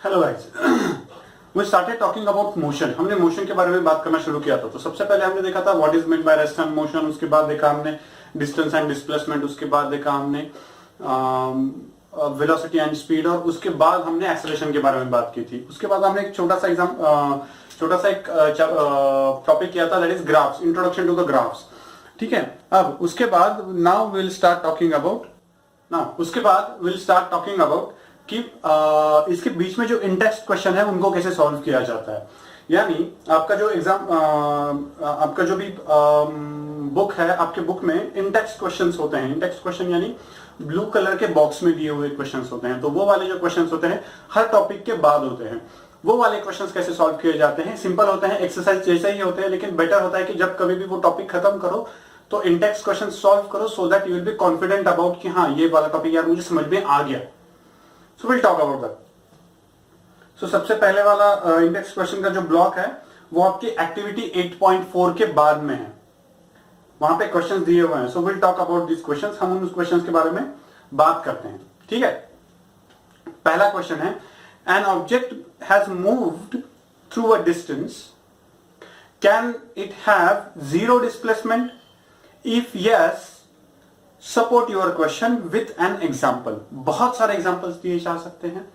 Hello guys, we started talking about motion. हमने motion के बारे में बात करना शुरू किया था। तो सबसे पहले हमने देखा था what is mean by rest and motion, उसके बाद देखा हमने डिस्टेंस एंड डिस्प्लेसमेंट, उसके बाद देखा हमने वेलोसिटी एंड स्पीड, और उसके बाद हमने एक्सेलरेशन के बारे में बात की थी। उसके बाद हमने एक छोटा सा एक टॉपिक किया था, that is graphs, introduction to the graphs. ठीक है, अब उसके बाद now will start talking about कि इसके बीच में जो इंटेक्स्ट क्वेश्चन है उनको कैसे सॉल्व किया जाता है। यानी आपका जो एग्जाम आपका जो भी बुक है, आपके बुक में इंटेक्स्ट क्वेश्चंस होते हैं। इंटेक्स्ट क्वेश्चन यानी ब्लू कलर के बॉक्स में दिए हुए क्वेश्चंस होते हैं। तो वो वाले जो क्वेश्चंस होते हैं हर टॉपिक के बाद होते हैं। वो वाले क्वेश्चंस कैसे सॉल्व किए जाते हैं, सिंपल होते हैं, एक्सरसाइज जैसे ही होते हैं, लेकिन बेटर होता है कि जब कभी भी वो टॉपिक खत्म करो तो इंटेक्स्ट क्वेश्चन सॉल्व करो, so that you will be confident about कि हाँ ये वाला टॉपिक यार मुझे समझ में आ गया। So will talk about that. So सबसे पहले वाला इंडेक्स क्वेश्चन का जो ब्लॉक है वो आपकी एक्टिविटी 8.4 के बाद में है, वहां पे क्वेश्चंस दिए हुए हैं। सो will talk about this questions, हम उन क्वेश्चंस के बारे में बात करते हैं। ठीक है, पहला क्वेश्चन है, an object has moved through a distance, can it have zero displacement? If yes, support your question with an example. बहुत सारे एग्जाम्पल्स दिए जा सकते हैं।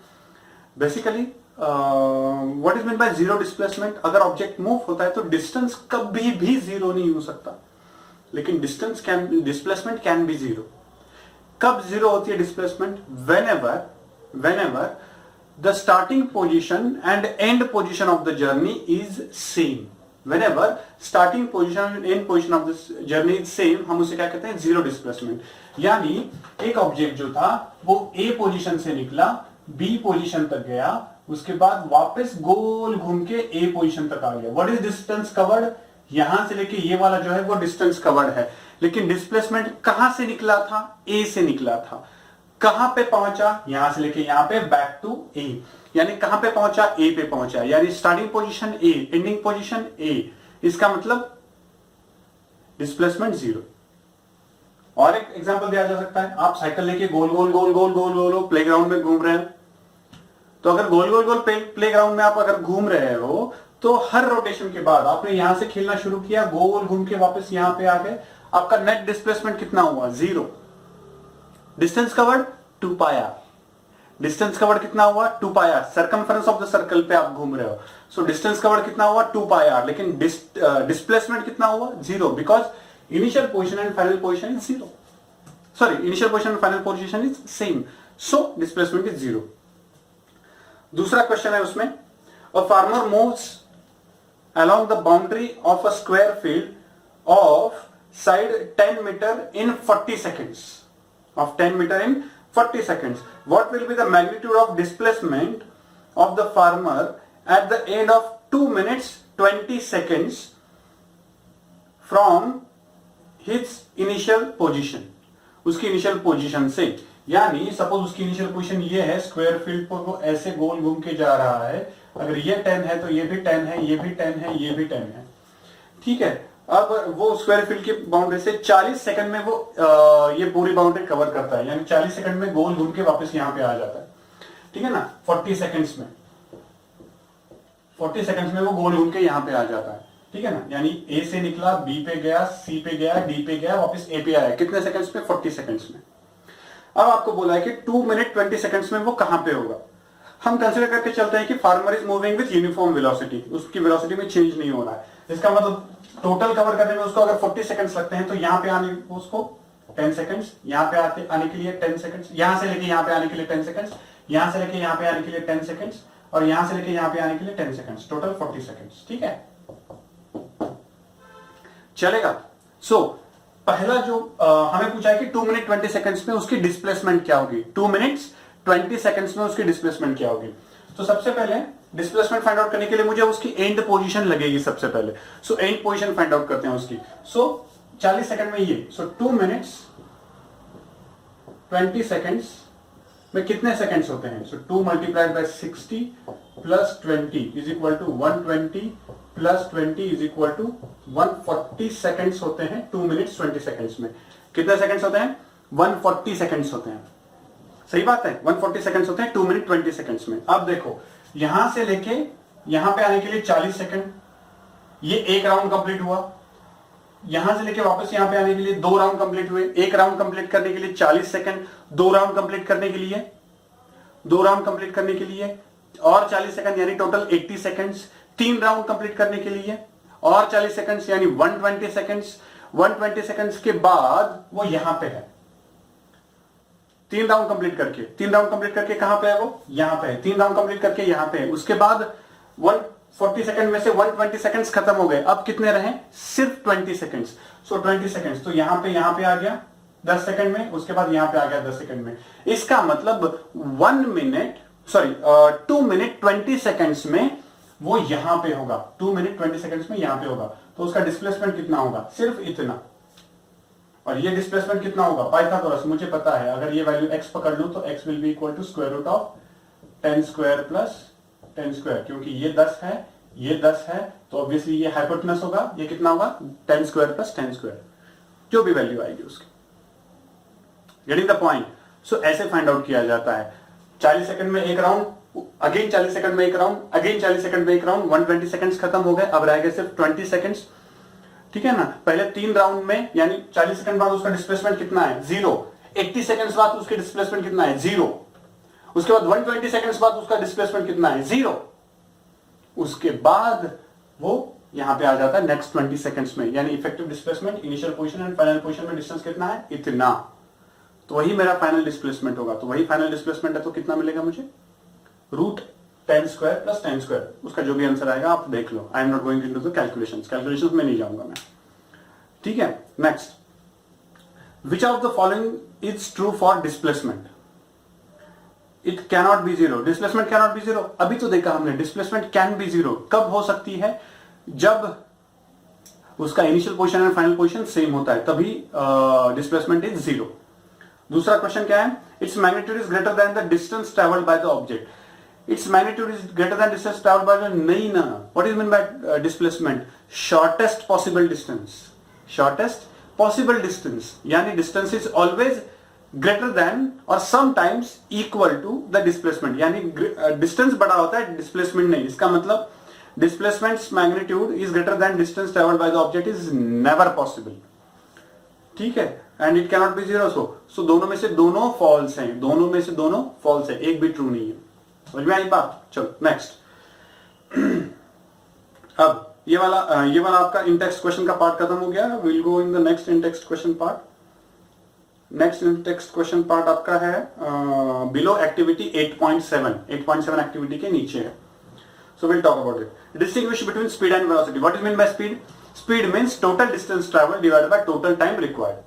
Basically what is mean by zero displacement? अगर ऑब्जेक्ट मूव होता है तो डिस्टेंस कभी भी जीरो नहीं हो सकता, लेकिन डिस्प्लेसमेंट कैन बी जीरो। कब जीरो होती है displacement? whenever the starting position and end position of the journey is same. Whenever starting position and end position of this journey is same, हम उसे क्या कहते हैं? Zero displacement. यानी एक ऑब्जेक्ट जो था वो A पोजीशन से निकला, B पोजीशन तक गया, उसके बाद वापस गोल घूम के A पोजीशन तक आ गया। What is distance covered? यहां से लेके ये वाला जो है वो डिस्टेंस कवर्ड है, लेकिन डिस्प्लेसमेंट कहां से निकला था? A से निकला था। कहां पे पहुंचा? यहां से लेके यहां पे बैक टू A, यानी कहां पे पहुंचा? A पे पहुंचा, यानी starting position A, ending position A। इसका मतलब डिस्प्लेसमेंट जीरो। और एक एग्जांपल दिया जा सकता है, आप साइकिल लेके गोल गोल गोल गोल गोल गोल प्लेग्राउंड में घूम रहे हैं। तो अगर गोल गोल गोल प्लेग्राउंड में आप अगर घूम रहे हो तो हर रोटेशन के बाद आपने यहां से खेलना शुरू किया, गोल घूम के वापस यहां पे आ गए, आपका नेट डिस्प्लेसमेंट कितना हुआ? जीरो। डिस्टेंस कवर्ड 2 पाया। डिस्टेंस कवर्ड कितना हुआ? 2 पाया। सर्कमफरेंस ऑफ द सर्कल पे आप घूम रहे हो, सो डिस्टेंस कवर्ड कितना हुआ? 2 पाया। लेकिन डिस्प्लेसमेंट कितना हुआ? Zero, because initial position and final position is zero. Sorry, initial position and final position is same, so displacement is zero. दूसरा क्वेश्चन है उसमें, a farmer moves along the boundary of a square field of side 10 meter in 40 seconds. Of 10 meter in 40 seconds. What will be the magnitude of displacement of the farmer at the end of 2 minutes 20 seconds from his initial position? उसकी initial position से, यानी suppose उसकी initial position ये है, square field पर वो ऐसे गोल घूम के जा रहा है। अगर ये 10 है तो ये भी 10 है, ये भी 10 है, ये भी 10 है। ठीक है, अब वो स्क्वायर फील्ड की बाउंड्री से 40 सेकंड में वो ये पूरी बाउंड्री कवर करता है, यानी 40 सेकंड में गोल घूम के वापस यहां पे आ जाता है। ठीक है ना, 40 सेकंड्स में वो गोल घूम के यहां पे आ जाता है। ठीक है ना, यानी A से निकला, B पे गया, C पे गया, D पे गया, वापस A पे आया। कितने सेकंड्स में? 40 सेकंड्स में। अब आपको बोला है कि 2 मिनट 20 सेकंड्स में वो कहां पे होगा। हम कंसीडर करके चलते हैं कि farmer is moving with uniform velocity, उसकी वेलोसिटी में चेंज नहीं हो रहा है। इसका मतलब टोटल कवर करने में उसको अगर 40 सेकंड्स लगते हैं तो यहां पे आने उसको 10 सेकंड्स, यहां पे आने के लिए 10 सेकंड्स, यहां से लेके यहां पे आने के लिए 10 सेकंड्स, यहां से लेके यहां पे आने के लिए 10 सेकंड्स, और यहां से लेके यहां पे आने के लिए 10 सेकंड्स, टोटल 40 सेकंड्स। ठीक है, चलेगा। सो पहला जो हमें पूछा है कि 2 मिनट 20 सेकंड्स में उसकी डिस्प्लेसमेंट क्या होगी। 2 मिनट्स 20 सेकंड्स में उसकी डिस्प्लेसमेंट क्या होगी। तो सबसे पहले डिस्प्लेसमेंट फाइंड आउट करने के लिए मुझे उसकी एंड पोजीशन लगेगी सबसे पहले। So and position find out करते हैं उसकी। सो 40 सेकंड में ये, सो 2 मिनट्स 20 सेकंड्स में कितने सेकंड्स होते हैं? So 2 multiplied by 60 plus 20 is equal to 120 plus 20 is equal to 140 seconds होते हैं 2 मिनट्स 20 सेकंड्स में। कितने सेकंड्स होते हैं? 140 सेकंड्स होते हैं। सही बात है, 140 सेकंड्स होते हैं 2 मिनट 20 सेकंड्स में। अब देखो यहां से लेके यहां पे आने के लिए 40 सेकंड, ये एक राउंड कंप्लीट हुआ। यहां से लेके वापस यहां पे आने के लिए 2 राउंड कंप्लीट हुए। एक राउंड कंप्लीट करने के लिए 40 सेकंड, 2 राउंड कंप्लीट करने के लिए 2 राउंड कंप्लीट करने के लिए और 40 सेकंड यानी टोटल 80 सेकंड्स। 3 राउंड कंप्लीट करने के लिए और 40 सेकंड्स यानी 120 सेकंड्स। 120 सेकंड्स के बाद वो यहां पे है। 3 राउंड कंप्लीट करके कहां पे है वो? यहां पे है। 3 राउंड कंप्लीट करके यहां पे है। उसके बाद 140 सेकंड में से 120 सेकंड्स खत्म हो गए। अब कितने रहे? सिर्फ 20 सेकंड्स। सो 20 सेकंड्स तो यहां पे आ गया 10 सेकंड में, उसके बाद यहां पे आ गया 10 सेकंड में। इसका मतलब 2 मिनट 20 सेकंड्स में वो यहां पे होगा। 2 मिनट 20 सेकंड्स में यहां पे होगा। तो उसका डिस्प्लेसमेंट कितना होगा? सिर्फ इतना। और ये डिस्प्लेसमेंट कितना होगा? पाइथागोरस मुझे पता है, अगर ये वैल्यू x पकड़ लूं तो x will be equal to square root of 10 square plus 10 square, क्योंकि ये 10 है, ये 10 है, तो ऑब्वियसली ये हाइपोटेनस होगा। ये कितना होगा? 10 स्क्वायर प्लस 10 स्क्वायर, जो भी वैल्यू आएगी उसकी। Getting the point? सो ऐसे फाइंड आउट किया जाता है। 40 सेकंड में एक राउंड, अगेन 40 सेकंड में एक राउंड, अगेन 40 सेकंड में एक राउंड। 120 सेकंड्स खत्म हो गए, अब रह गए सिर्फ 20 सेकंड्स। ठीक है ना? पहले 3 राउंड में यानी 40 सेकंड बाद उसका डिस्प्लेसमेंट कितना है? 0। 80 सेकंड्स बाद उसके डिस्प्लेसमेंट कितना है? 0। उसके बाद 120 सेकंड्स बाद उसका डिस्प्लेसमेंट कितना है? 0। उसके बाद वो यहां पे आ जाता है नेक्स्ट 20 सेकंड्स में, यानी effective displacement, initial position and final position में डिस्टेंस कितना है? इतना। तो वही मेरा फाइनल डिस्प्लेसमेंट होगा। तो वही फाइनल डिस्प्लेसमेंट है, तो कितना मिलेगा मुझे? Root 10 square plus 10 square. उसका जो भी आंसर आएगा आप देख लो। I am not going into the calculations में नहीं जाऊंगा मैं। ठीक है, next, which of the following is true for displacement? It cannot be 0। Displacement cannot be 0। अभी तो देखा हमने डिस्प्लेसमेंट कैन बी 0 कब हो सकती है? जब उसका initial position and final position same होता है, तभी डिस्प्लेसमेंट इज 0। दूसरा क्वेश्चन क्या है? Its magnitude is greater then the distance travelled by the object. Its magnitude is greater than distance traveled by the नहीं ना। What is meant by displacement? Shortest possible distance. Shortest possible distance. यानी distance is always greater than or sometimes equal to the displacement. यानी distance बड़ा होता है, displacement नहीं। इसका मतलब displacement's magnitude is greater than distance traveled by the object is never possible. ठीक है? And it cannot be 0. So दोनों में से दोनों false हैं। दोनों में से दोनों false है, एक भी true नहीं है। समझ में आई बात? चलो नेक्स्ट। अब ये वाला आपका इन टेक्स्ट क्वेश्चन का पार्ट खत्म हो गया। Will go in the next in text question part. Next in text question part आपका है बिलो एक्टिविटी 8.7 एक्टिविटी के नीचे है। सो will talk about it. Distinguish between speed and velocity. What is mean by speed? Speed means total distance travel divided by total time required.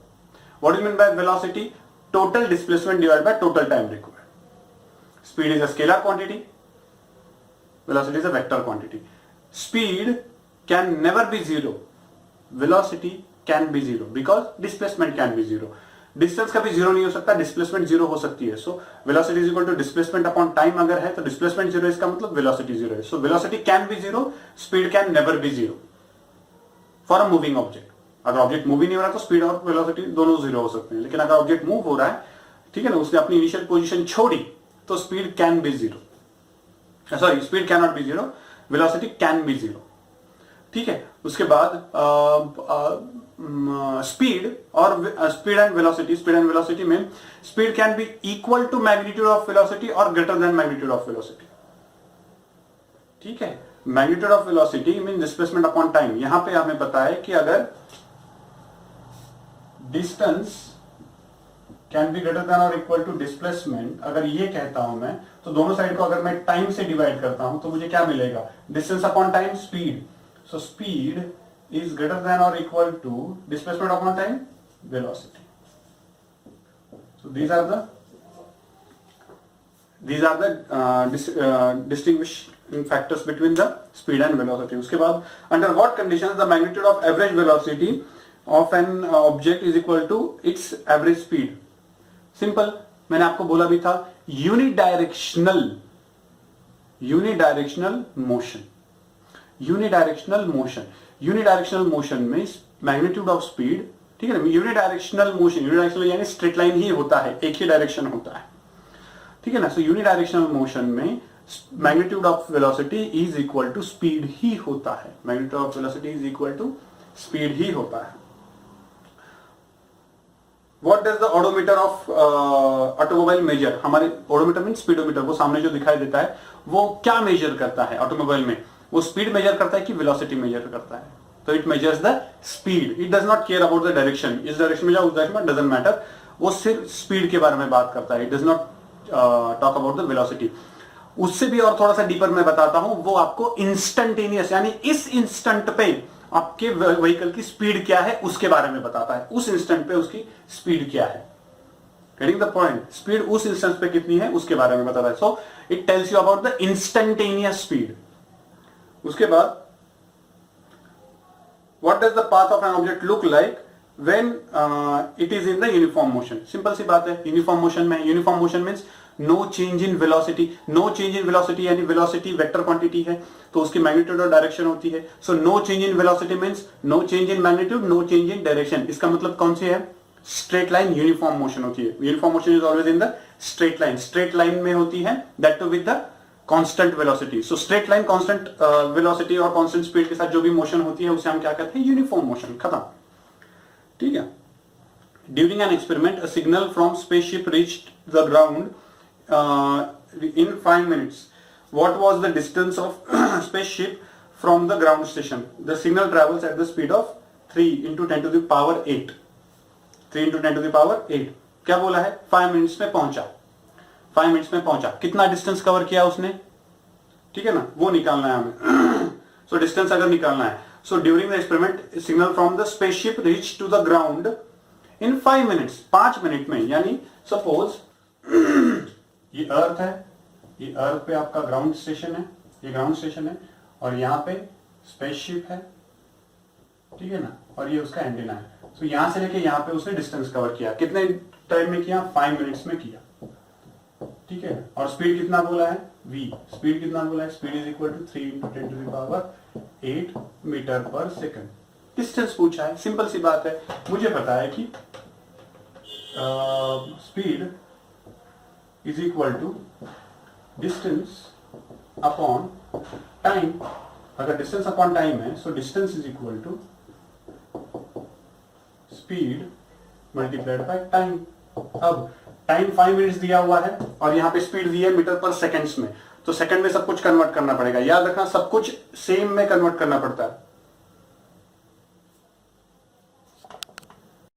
What is mean by velocity? Total displacement divided by total time required. Speed is a scalar quantity, velocity is a vector quantity. Speed can never be 0. Velocity can be 0 because displacement can be 0. Distance कभी 0 नहीं हो सकता, displacement 0 हो सकती है। So velocity is equal to displacement upon time अगर है तो displacement 0 इसका मतलब velocity 0 है। So velocity can be 0, speed can never be 0 for a moving object. अगर ऑब्जेक्ट मूव ही नहीं हो रहा तो स्पीड और वेलोसिटी दोनों 0 हो सकते हैं, लेकिन अगर ऑब्जेक्ट मूव हो रहा है, ठीक है ना, उसने अपनी इनिशियल पोजीशन छोड़ी, तो speed can be 0। Sorry, speed can not be 0, velocity can be 0। ठीक है? उसके बाद स्पीड एंड वेलोसिटी में speed can be equal to magnitude of velocity और greater than magnitude of velocity. ठीक है? Magnitude of velocity mean displacement upon time. यहां पे हमें पता है कि अगर distance can be greater than और इक्वल टू डिस्प्लेसमेंट, अगर ये कहता हूं मैं, तो दोनों साइड को अगर मैं टाइम से डिवाइड करता हूं तो मुझे क्या मिलेगा? Distance upon time speed. So speed is greater than और equal to displacement upon time velocity. So these are the distinguishing factors between the speed and velocity. उसके बाद under what conditions the magnitude of average velocity of an object is equal to its average speed? Simple, मैंने आपको बोला भी था, unidirectional motion. Unidirectional motion में magnitude of speed, ठीक है ना, यूनिडायरेक्शनल मोशन, यूनिडायरेक्शनल यानी स्ट्रेट लाइन ही होता है, एक ही डायरेक्शन होता है। ठीक है ना। सो यूनिडायरेक्शनल मोशन में magnitude of velocity is equal to speed ही होता है। Magnitude of velocity is equal to speed ही होता है। What does the odometer of automobile measure? हमारे ओडोमीटर मीन स्पीडोमीटर, वो सामने जो दिखाई देता है वो क्या मेजर करता है ऑटोमोबाइल में? वो स्पीड मेजर करता है कि वेलोसिटी मेजर करता है? तो it measures the speed, it does not care about the direction, इस डायरेक्शन में जाओ उस डायरेक्शन में, डजंट मैटर, वो सिर्फ स्पीड के बारे में बात करता है, it does not talk about the velocity. उससे भी और थोड़ा सा डीपर मैं बताता हूं, वो आपको इंस्टेंटेनियस यानी इस इंस्टेंट पे आपके व्हीकल की स्पीड क्या है उसके बारे में बताता है, उस इंस्टेंट पे उसकी स्पीड क्या है। Getting the point? स्पीड उस इंस्टेंट पे कितनी है उसके बारे में बताता है। So it tells you about the instantaneous speed. उसके बाद what does the path of an object look like when it is in the uniform motion? Simple सी बात है, यूनिफॉर्म मोशन में, uniform motion means no change in velocity. No change in velocity यानी velocity vector quantity है तो उसकी magnitude और direction होती है। So no change in velocity means no change in magnitude, no change in direction. इसका मतलब कौन सी है? स्ट्रेट लाइन यूनिफॉर्म मोशन होती है। Uniform motion is always in the straight line, straight line में होती है, that too with the constant velocity. So straight line constant velocity और कांस्टेंट स्पीड के साथ जो भी मोशन होती है उसे हम क्या कहते हैं? Uniform motion. खत्म, ठीक है। During an experiment a signal from spaceship reached the ground in 5 minutes. What was the distance of spaceship from the ground station? The signal travels at the speed of 3 into 10 to the power 8. 3 into 10 to the power 8. क्या बोला है? 5 minutes में पहुंचा। 5 minutes में पहुंचा। कितना distance cover किया उसने? ठीक है ना, वो निकालना है हमें। सो डिस्टेंस अगर निकालना है, so during the experiment signal from the spaceship reach to the ground in 5 minutes, 5 minute में। यानी सपोज ये अर्थ है, ये अर्थ पे आपका ग्राउंड स्टेशन है, ये ग्राउंड स्टेशन है, और यहाँ पे स्पेसशिप है, ठीक है ना, और ये उसका एंटीना है। तो यहां से लेके यहाँ पे उसने डिस्टेंस कवर किया। कितने टाइम में किया? 5 मिनट्स में किया, ठीक है। और स्पीड कितना बोला है? v। स्पीड कितना बोला है? Speed is equal to 3 into 10 to the power 8 metre पर सेकंड। डिस्टेंस पूछा है, सिंपल सी बात है। मुझे पता है कि speed is equal to distance upon time। अगर distance upon time है, so distance is equal to speed multiplied by time। अब टाइम 5 मिनट्स दिया हुआ है और यहाँ पे स्पीड दी है मीटर पर सेकेंड्स में, तो सेकंड में सब कुछ कन्वर्ट करना पड़ेगा। याद रखना, सब कुछ सेम में कन्वर्ट करना पड़ता है।